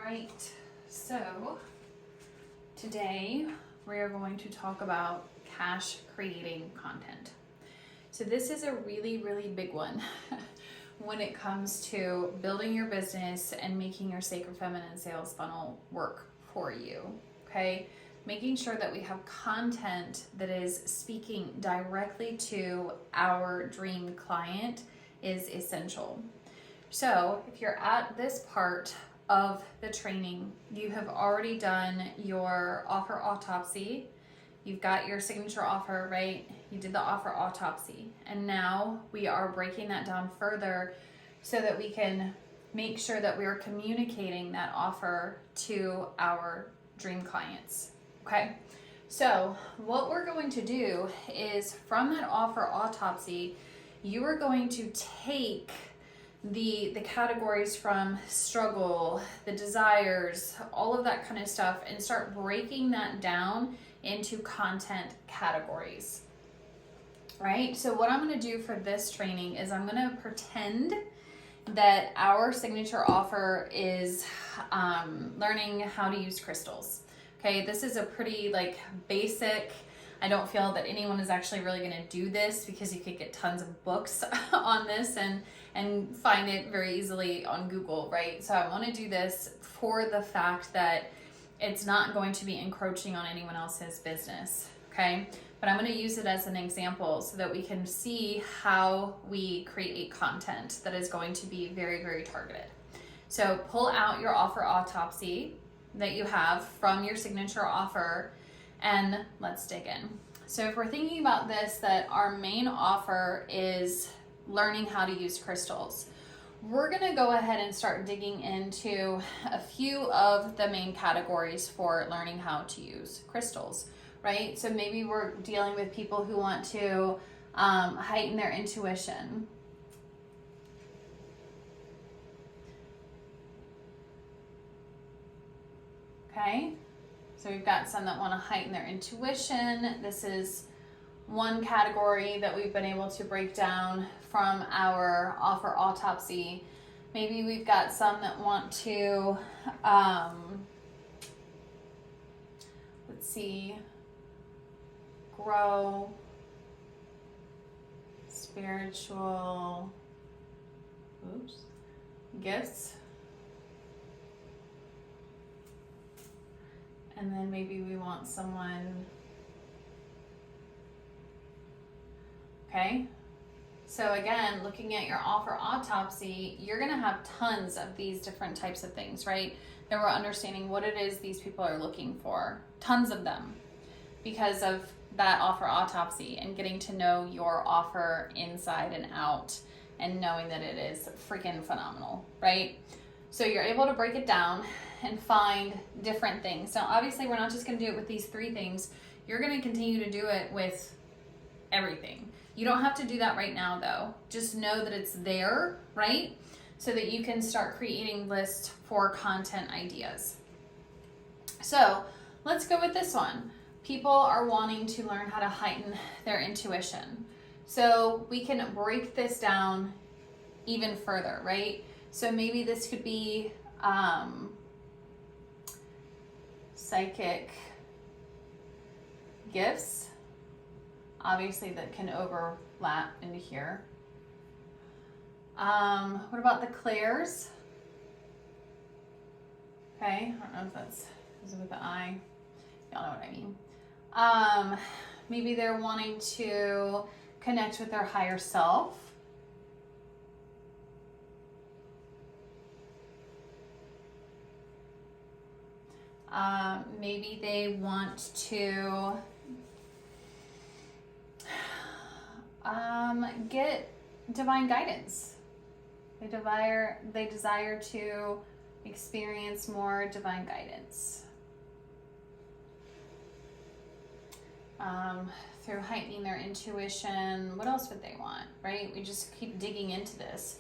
right, so today we are going to talk about cash creating content. So this is a really, really big one when it comes to building your business and making your Sacred Feminine sales funnel work for you, okay? Making sure that we have content that is speaking directly to our dream client is essential. So if you're at this part of the training, you have already done your offer autopsy, you've got your signature offer, right? You did the offer autopsy, and now we are breaking that down further so that we can make sure that we are communicating that offer to our dream clients, okay? So what we're going to do is from that offer autopsy, you are going to take the categories from struggle, the desires, all of that kind of stuff, and start breaking that down into content categories, right? So what I'm going to do for this training is I'm going to pretend that our signature offer is learning how to use crystals. Okay, this is a pretty basic. I don't feel that anyone is actually really going to do this because you could get tons of books on this and find it very easily on Google, right? So I want to do this for the fact that it's not going to be encroaching on anyone else's business, okay? But I'm going to use it as an example so that we can see how we create content that is going to be very, very targeted. So pull out your offer autopsy that you have from your signature offer and let's dig in. So if we're thinking about this, that our main offer is learning how to use crystals, we're gonna go ahead and start digging into a few of the main categories for learning how to use crystals, right? So maybe we're dealing with people who want to heighten their intuition. Okay, so we've got some that want to heighten their intuition. This is one category that we've been able to break down from our offer autopsy. Maybe we've got some that want to, grow spiritual gifts. And then maybe we want someone, okay? So again, looking at your offer autopsy, you're gonna have tons of these different types of things, right? That we're understanding what it is these people are looking for, tons of them, because of that offer autopsy and getting to know your offer inside and out and knowing that it is freaking phenomenal, right? So you're able to break it down and find different things. Now, obviously, we're not just going to do it with these 3 things. You're going to continue to do it with everything. You don't have to do that right now, though. Just know that it's there, right? So that you can start creating lists for content ideas. So let's go with this one. People are wanting to learn how to heighten their intuition. So we can break this down even further, right? So maybe this could be psychic gifts, obviously that can overlap into here. What about the clairs? Okay, I don't know if that's is it with the I. Y'all know what I mean. Maybe they're wanting to connect with their higher self. Maybe they want to get divine guidance. They desire to experience more divine guidance through heightening their intuition. What else would they want, right? We just keep digging into this.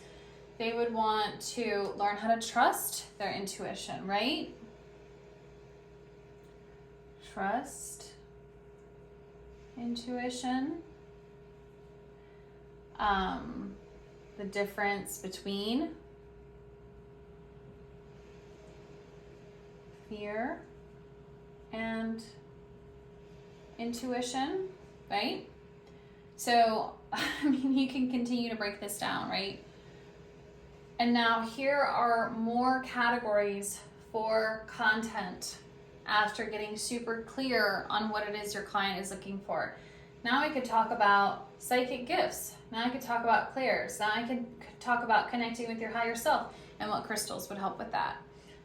They would want to learn how to trust their intuition, right? Trust intuition. The difference between fear and intuition, right? So, I mean, you can continue to break this down, right? And now here are more categories for content after getting super clear on what it is your client is looking for. Now I could talk about psychic gifts. Now I could talk about clairs. Now I could talk about connecting with your higher self and what crystals would help with that.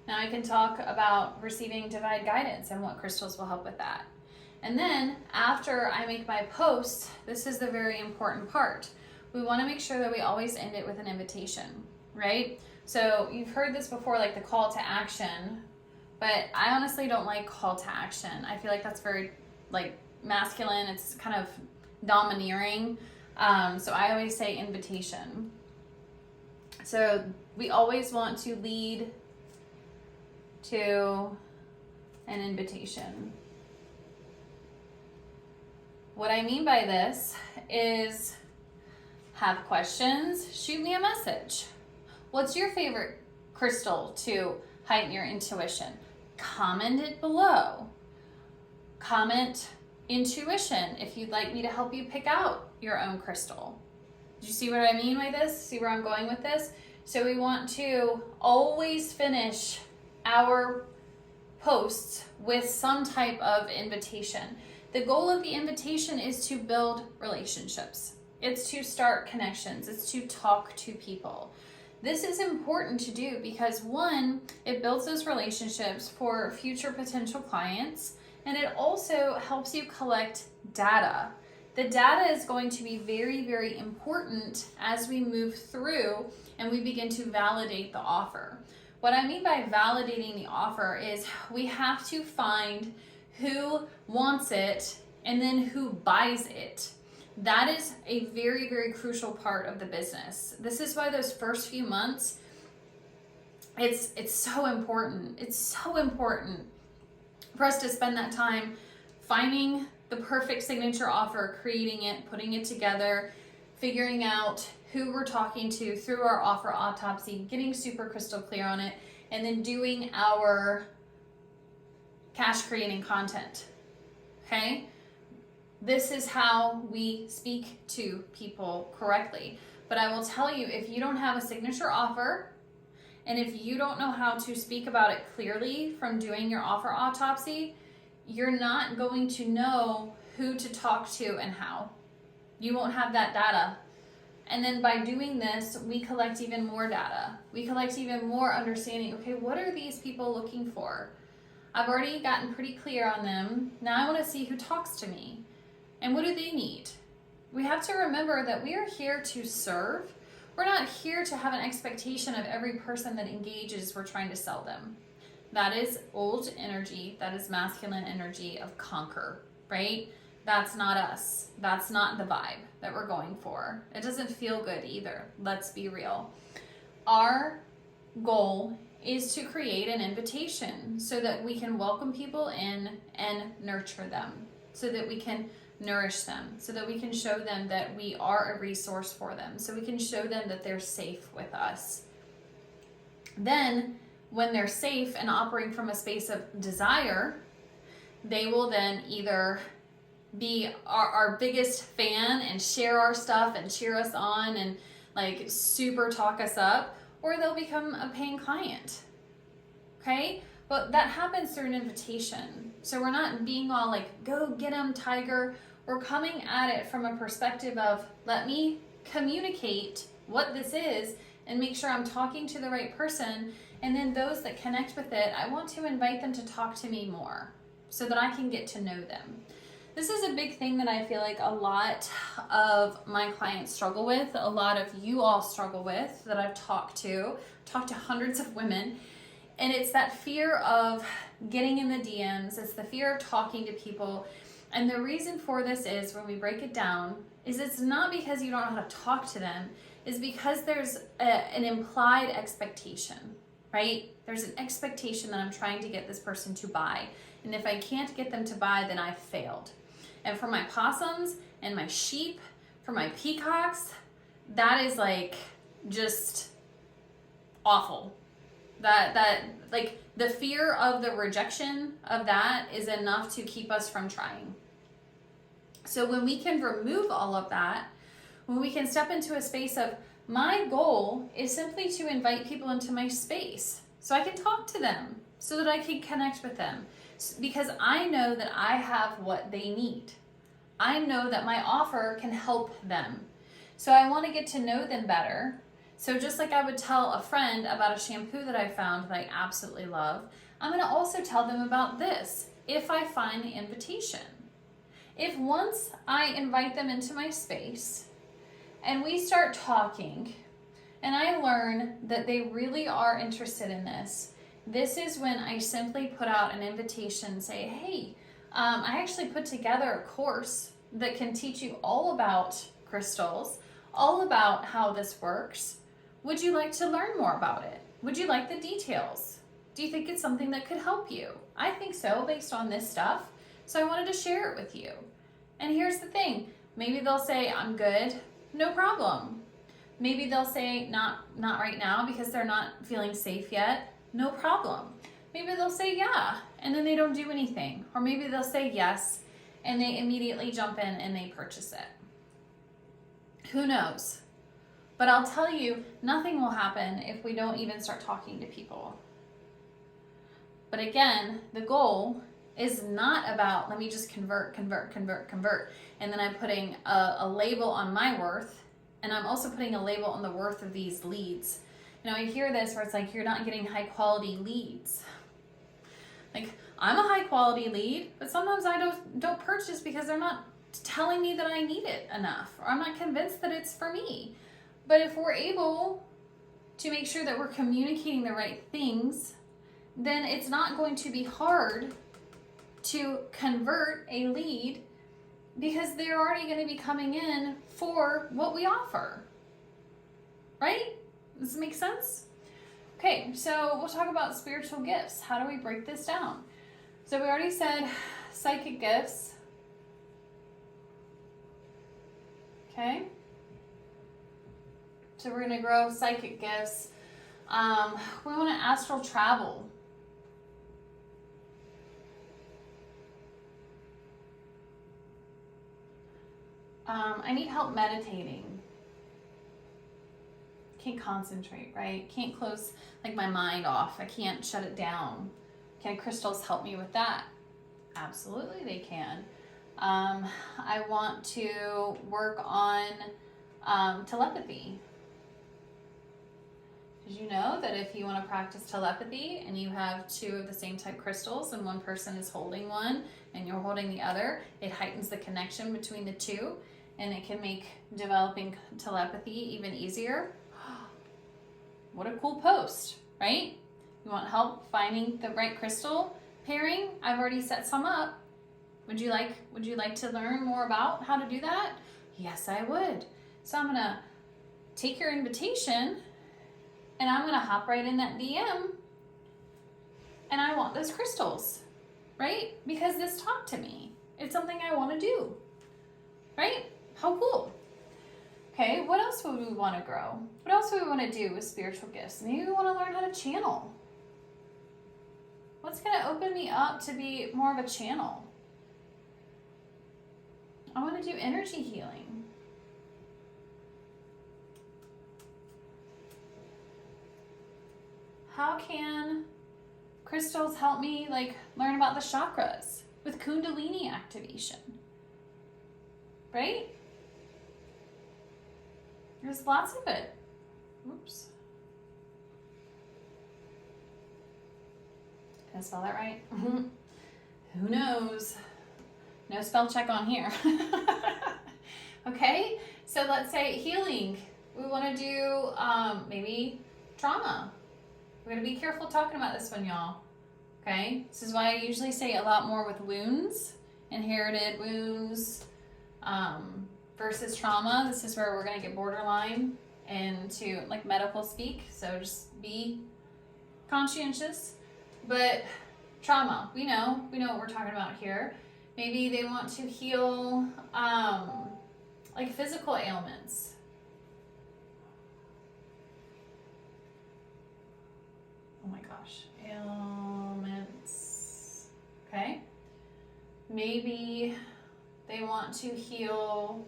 Now I can talk about receiving divine guidance and what crystals will help with that. And then after I make my post, this is the very important part. We want to make sure that we always end it with an invitation, right? So you've heard this before, like the call to action, but I honestly don't like call to action. I feel like that's very like masculine. It's kind of domineering. So I always say invitation. So we always want to lead to an invitation. What I mean by this is have questions, shoot me a message. What's your favorite crystal to heighten your intuition? Comment it below. Comment intuition if you'd like me to help you pick out your own crystal. Do you see what I mean by this? See where I'm going with this? So we want to always finish our posts with some type of invitation. The goal of the invitation is to build relationships. It's to start connections. It's to talk to people. This is important to do because one, it builds those relationships for future potential clients, and it also helps you collect data. The data is going to be very, very important as we move through and we begin to validate the offer. What I mean by validating the offer is we have to find who wants it and then who buys it. That is a very, very crucial part of the business. This is why those first few months, it's so important. It's so important for us to spend that time finding the perfect signature offer, creating it, putting it together, figuring out who we're talking to through our offer autopsy, getting super crystal clear on it, and then doing our cash creating content. Okay? This is how we speak to people correctly. But I will tell you, if you don't have a signature offer, and if you don't know how to speak about it clearly from doing your offer autopsy, you're not going to know who to talk to and how. You won't have that data. And then by doing this, we collect even more data. We collect even more understanding. Okay, what are these people looking for? I've already gotten pretty clear on them. Now I want to see who talks to me. And what do they need? We have to remember that we are here to serve. We're not here to have an expectation of every person that engages we're trying to sell them. That is old energy. That is masculine energy of conquer, right? That's not us. That's not the vibe that we're going for. It doesn't feel good either. Let's be real. Our goal is to create an invitation so that we can welcome people in and nurture them, so that we can nourish them, so that we can show them that we are a resource for them, so we can show them that they're safe with us. Then, when they're safe and operating from a space of desire, they will then either be our biggest fan and share our stuff and cheer us on and like super talk us up, or they'll become a paying client. Okay? But that happens through an invitation. So we're not being all like, go get them, tiger. We're coming at it from a perspective of, let me communicate what this is and make sure I'm talking to the right person. And then those that connect with it, I want to invite them to talk to me more so that I can get to know them. This is a big thing that I feel like a lot of my clients struggle with, a lot of you all struggle with that I've talked to hundreds of women. And it's that fear of getting in the DMs. It's the fear of talking to people. And the reason for this is, when we break it down, is it's not because you don't know how to talk to them. It's because there's an implied expectation, right? There's an expectation that I'm trying to get this person to buy. And if I can't get them to buy, then I've failed. And for my possums and my sheep, for my peacocks, that is like just awful. That like the fear of the rejection of that is enough to keep us from trying. So when we can remove all of that, when we can step into a space of, my goal is simply to invite people into my space so I can talk to them, so that I can connect with them, because I know that I have what they need. I know that my offer can help them. So I want to get to know them better. So just like I would tell a friend about a shampoo that I found that I absolutely love, I'm going to also tell them about this if I find the invitation. If once I invite them into my space and we start talking and I learn that they really are interested in this is when I simply put out an invitation and say, hey, I actually put together a course that can teach you all about crystals, all about how this works. Would you like to learn more about it? Would you like the details? Do you think it's something that could help you? I think so, based on this stuff. So I wanted to share it with you. And here's the thing. Maybe they'll say, I'm good. No problem. Maybe they'll say, not right now because they're not feeling safe yet. No problem. Maybe they'll say, yeah, and then they don't do anything. Or maybe they'll say yes, and they immediately jump in and they purchase it. Who knows? But I'll tell you, nothing will happen if we don't even start talking to people. But again, the goal is not about, let me just convert. And then I'm putting a label on my worth. And I'm also putting a label on the worth of these leads. You know, I hear this where it's like, you're not getting high quality leads. Like, I'm a high quality lead, but sometimes I don't purchase because they're not telling me that I need it enough, or I'm not convinced that it's for me. But if we're able to make sure that we're communicating the right things, then it's not going to be hard to convert a lead because they're already going to be coming in for what we offer. Right? Does this make sense? Okay, so we'll talk about spiritual gifts. How do we break this down? So we already said psychic gifts. Okay. So we're going to grow psychic gifts. We want to astral travel. I need help meditating. Can't concentrate, right? Can't close like my mind off. I can't shut it down. Can crystals help me with that? Absolutely, they can. I want to work on telepathy. Did you know that if you want to practice telepathy and you have two of the same type crystals and one person is holding one and you're holding the other, it heightens the connection between the two and it can make developing telepathy even easier? What a cool post, right? You want help finding the right crystal pairing? I've already set some up. Would you like to learn more about how to do that? Yes, I would. So I'm gonna take your invitation and I'm gonna hop right in that DM and I want those crystals, right? Because this talked to me. It's something I want to do, right? How cool. Okay, what else would we want to grow? What else would we want to do with spiritual gifts? Maybe we want to learn how to channel. What's going to open me up to be more of a channel? I want to do energy healing. How can crystals help me learn about the chakras with Kundalini activation? Right? There's lots of it. Oops. Did I spell that right? Who knows? No spell check on here. Okay, so let's say healing. We want to do maybe trauma. We're going to be careful talking about this one, y'all. Okay, this is why I usually say a lot more with wounds, inherited wounds, versus trauma. This is where we're going to get borderline into medical speak. So just be conscientious. But trauma, we know what we're talking about here. Maybe they want to heal physical ailments. Oh my gosh, ailments. Okay. Maybe they want to heal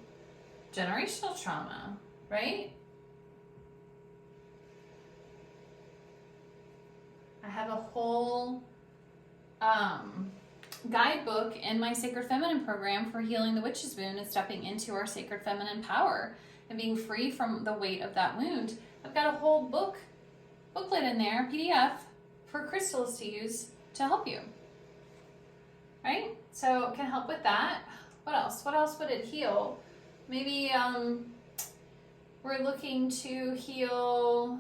generational trauma, right? I have a whole guidebook in my Sacred Feminine program for healing the witch's wound and stepping into our sacred feminine power and being free from the weight of that wound. I've got a whole booklet in there, PDF, for crystals to use to help you. Right? So it can help with that. What else? What else would it heal? Maybe we're looking to heal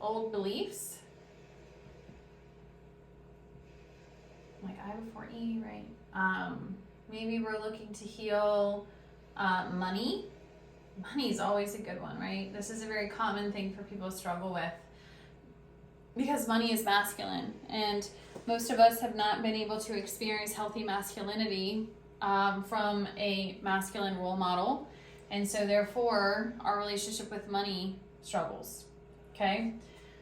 old beliefs. Like I before E, right? Maybe we're looking to heal money. Money is always a good one, right? This is a very common thing for people to struggle with because money is masculine, and most of us have not been able to experience healthy masculinity from a masculine role model, and so therefore our relationship with money struggles. Okay,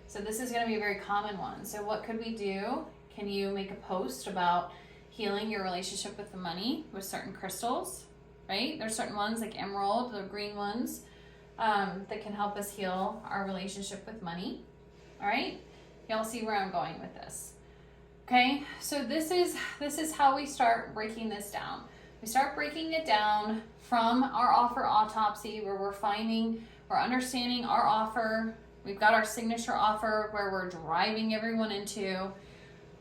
so this is going to be a very common one. So what could we do? Can you make a post about healing your relationship with the money with certain crystals, right? There's certain ones like emerald, the green ones, that can help us heal our relationship with money. All right, y'all see where I'm going with this. Okay, so this is how we start breaking this down. We start breaking it down from our offer autopsy, where we're understanding our offer. We've got our signature offer where we're driving everyone into.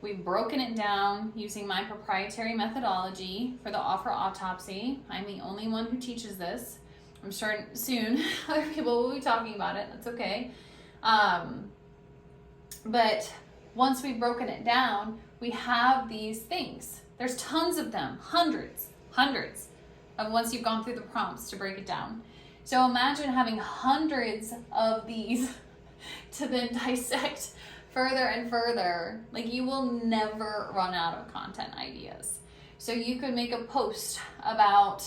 We've broken it down using my proprietary methodology for the offer autopsy. I'm the only one who teaches this. I'm sure soon other people will be talking about it. That's okay. But once we've broken it down, we have these things. There's tons of them, hundreds of once you've gone through the prompts to break it down. So imagine having hundreds of these to then dissect further and further. Like, you will never run out of content ideas. So you could make a post about,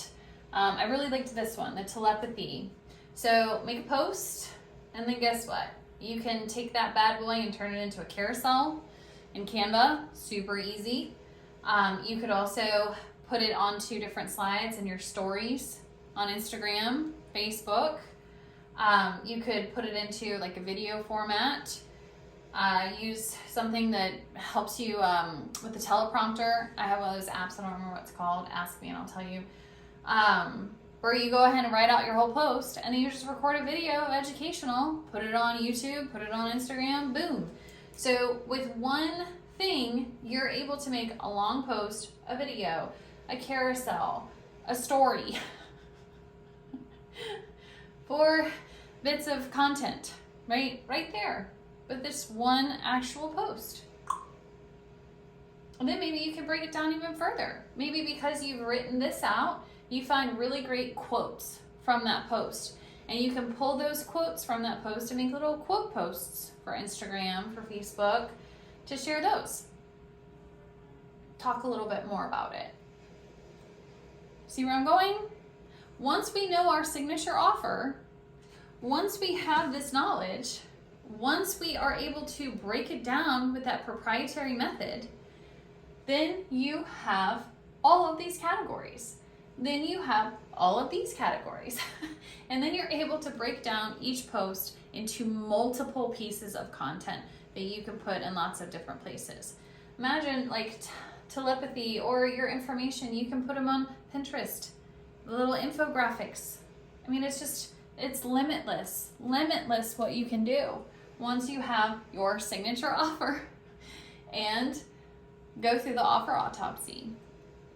I really liked this one, the telepathy. So make a post, and then guess what? You can take that bad boy and turn it into a carousel in Canva, super easy. You could also put it onto different slides in your stories on Instagram, Facebook. You could put it into like a video format. Use something that helps you with the teleprompter. I have one of those apps, I don't remember what it's called. Ask me and I'll tell you. Where you go ahead and write out your whole post, and then you just record a video, educational, put it on YouTube, put it on Instagram, boom. So with one thing, you're able to make a long post, a video, a carousel, a story, 4 bits of content, right there. With this one actual post. And then maybe you can break it down even further. Maybe because you've written this out, you find really great quotes from that post. And you can pull those quotes from that post and make little quote posts for Instagram, for Facebook, to share those. Talk a little bit more about it. See where I'm going? Once we know our signature offer, once we have this knowledge, once we are able to break it down with that proprietary method, then you have all of these categories. Then you have all of these categories. And then you're able to break down each post into multiple pieces of content that you can put in lots of different places. Imagine like telepathy or your information, you can put them on Pinterest, little infographics. I mean, it's limitless what you can do once you have your signature offer and go through the offer autopsy.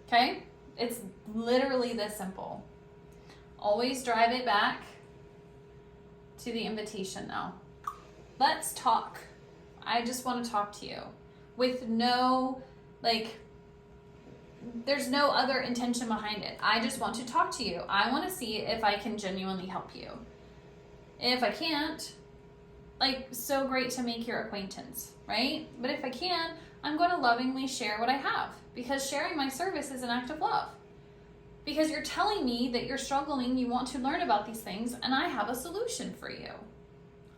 Okay? It's literally this simple. Always drive it back to the invitation though. Let's talk. I just want to talk to you with no, there's no other intention behind it. I just want to talk to you. I want to see if I can genuinely help you. If I can't, so great to make your acquaintance, right? But if I can, I'm going to lovingly share what I have, because sharing my service is an act of love. Because you're telling me that you're struggling, you want to learn about these things, and I have a solution for you.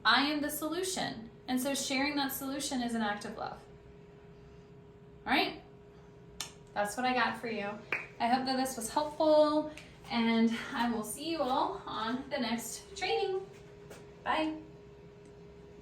I am the solution, And so sharing that solution is an act of love. All right, that's what I got for you. I hope that this was helpful, and I will see you all on the next training. Bye.